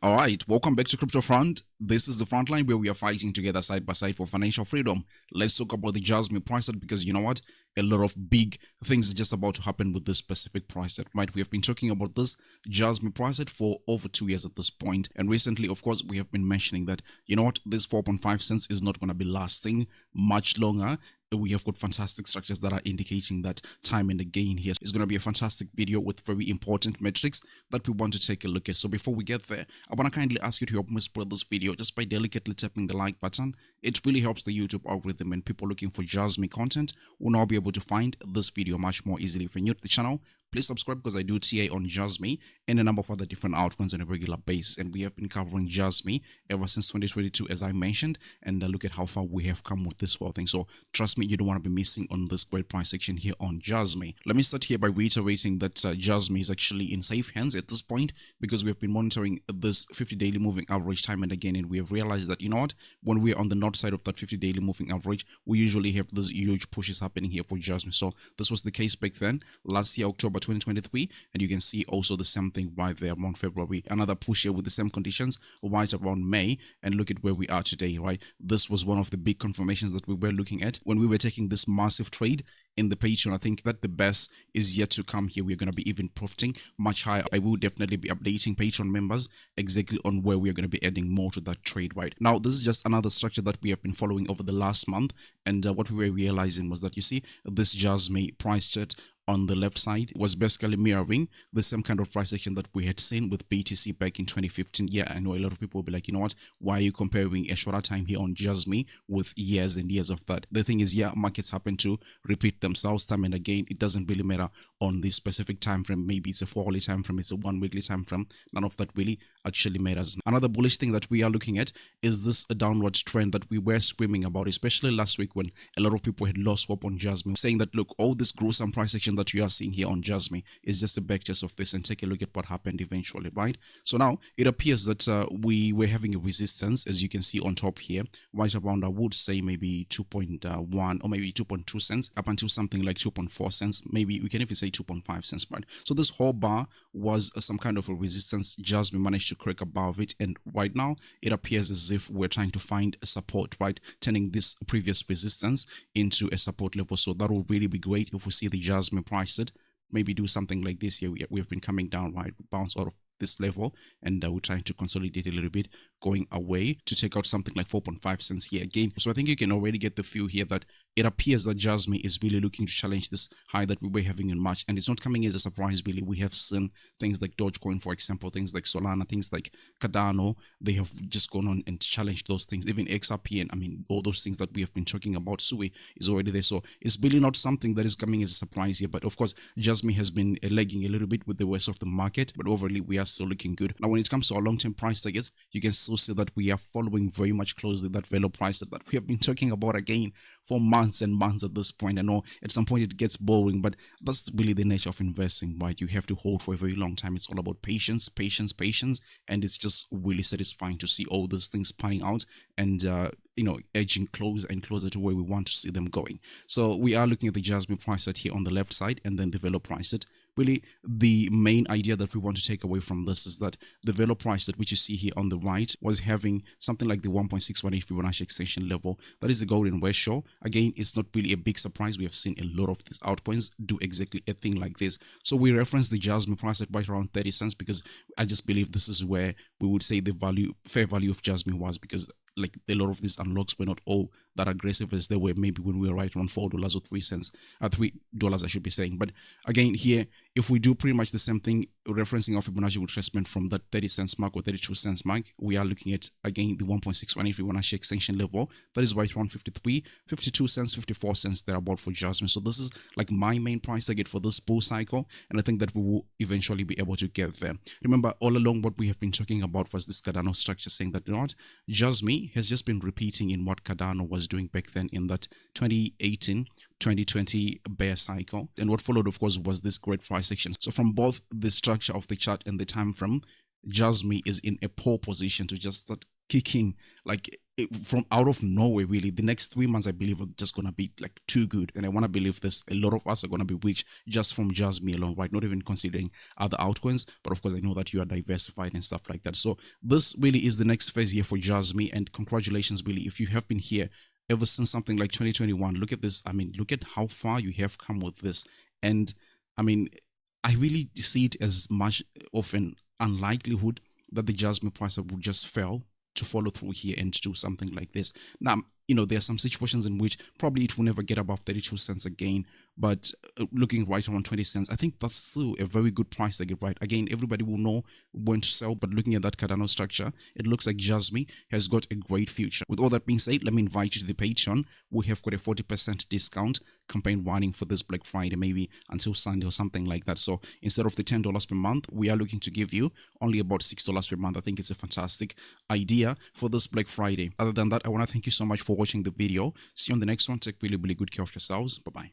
All right, welcome back to Crypto Front. This is the front line where we are fighting together side by side for financial freedom. Let's talk about the JASMY price set because you know what? A lot of big things are just about to happen with this specific price set, right? We have been talking about this JASMY price set for over 2 years at this point. And recently, of course, we have been mentioning that, you know what? This 4.5 cents is not going to be lasting much longer. We have got fantastic structures that are indicating that time and again here is going to be a fantastic video with very important metrics that we want to take a look at. So before we get there, I want to kindly ask you to help me spread this video just by delicately tapping the like button. It really helps the YouTube algorithm, and people looking for JASMY content will now be able to find this video much more easily. If you're new to the channel, please subscribe because I do TA on JASMY and a number of other different altcoins on a regular basis. And we have been covering JASMY ever since 2022, as I mentioned. And look at how far we have come with this whole thing. So trust me, you don't want to be missing on this great price section here on JASMY. Let me start here by reiterating that JASMY is actually in safe hands at this point because we have been monitoring this 50 daily moving average time and again. And we have realized that, you know what, when we're on the north side of that 50 daily moving average, we usually have these huge pushes happening here for JASMY. So this was the case back then, last year, October 2023, and you can see also the same thing right there around February, another push here with the same conditions right around May, and look at where we are today, right? This was one of the big confirmations that we were looking at when we were taking this massive trade in the Patreon. I think that the best is yet to come here. We're going to be even profiting much higher. I will definitely be updating Patreon members exactly on where we're going to be adding more to that trade right now. This is just another structure that we have been following over the last month, and what we were realizing was that, you see, this JASMY price chart on the left side was basically mirroring the same kind of price action that we had seen with BTC back in 2015. Yeah, I know a lot of people will be like, you know what, why are you comparing a shorter time here on JASMY with years and years of that? The thing is, yeah, markets happen to repeat themselves time and again. It doesn't really matter on this specific time frame. Maybe it's a 4-hourly time frame, it's a 1-weekly time frame. None of that really actually matters. Another bullish thing that we are looking at is this downward trend that we were screaming about, especially last week when a lot of people had lost hope on JASMY, saying that, look, all this gruesome price action that you are seeing here on JASMY is just a backtest of this, and take a look at what happened eventually, right? So now it appears that we were having a resistance, as you can see on top here, right around, I would say maybe 2.1 or maybe 2.2 cents up until something like 2.4 cents. Maybe we can even say 2.5 cents, right? So this whole bar was some kind of a resistance. JASMY managed to crack above it, and right now it appears as if we're trying to find a support, right? Turning this previous resistance into a support level. So that will really be great if we see the JASMY price maybe do something like this here. We've been coming down, right? Bounce out of this level, and we're trying to consolidate a little bit, going away to take out something like 4.5 cents here again. So I think you can already get the feel here that it appears that JASMY is really looking to challenge this high that we were having in March, and it's not coming as a surprise really. We have seen things like Dogecoin, for example, things like Solana, things like Cardano. They have just gone on and challenged those things. Even XRP, and I mean all those things that we have been talking about, SUI is already there. So it's really not something that is coming as a surprise here. But of course, JASMY has been lagging a little bit with the rest of the market, but overall we are still looking good. Now when it comes to our long-term price targets, you can still see that we are following very much closely that value price that we have been talking about again for months and months at this point. I know at some point it gets boring, but that's really the nature of investing, right? You have to hold for a very long time. It's all about patience, patience, patience, and it's just really satisfying to see all these things panning out and edging closer and closer to where we want to see them going. So we are looking at the JASMY price set here on the left side, and then the velo price set. Really, the main idea that we want to take away from this is that the velo price set, which you see here on the right, was having something like the 1.618 Fibonacci extension level. That is the golden ratio. Again, it's not really a big surprise. We have seen a lot of these altcoins do exactly a thing like this. So we reference the JASMY price at right around 30 cents because I just believe this is where we would say the fair value of JASMY was, because like a lot of these unlocks were not all that aggressive as they were maybe when we were right around $4 or 3 cents, $3 I should be saying. But again here, if we do pretty much the same thing, referencing our Fibonacci retracement from that 30 cents mark or 32 cents mark, we are looking at again the 1.618 Fibonacci extension level. That is right around 53, 52 cents, 54 cents thereabout for JASMY. So this is like my main price target for this bull cycle, and I think that we will eventually be able to get there. Remember, all along what we have been talking about was this Cardano structure, saying that, you know what, JASMY has just been repeating in what Cardano was doing back then in that 2018-2020 bear cycle, and what followed, of course, was this great price action. So from both the structure of the chart and the time frame, JASMY is in a poor position to just start kicking like from out of nowhere, really, the next 3 months I believe are just gonna be like too good, and I want to believe this. A lot of us are gonna be rich just from JASMY alone, right? Not even considering other altcoins, but of course I know that you are diversified and stuff like that. So this really is the next phase here for JASMY, and congratulations, really, if you have been here ever since something like 2021. Look at this. I mean, look at how far you have come with this, and I mean, I really see it as much of an unlikelihood that the JASMY price would just fail to follow through here and do something like this. Now, there are some situations in which probably it will never get above 32 cents again, but looking right around 20 cents, I think that's still a very good price to get right. Again, everybody will know when to sell, but looking at that Cardano structure, it looks like JASMY has got a great future. With all that being said, let me invite you to the Patreon. We have got a 40% discount campaign running for this Black Friday, maybe until Sunday or something like that. So instead of the $10 per month, we are looking to give you only about $6 per month. I think it's a fantastic idea for this Black Friday. Other than that, I want to thank you so much for watching the video. See you on the next one. Take really, really good care of yourselves. Bye-bye.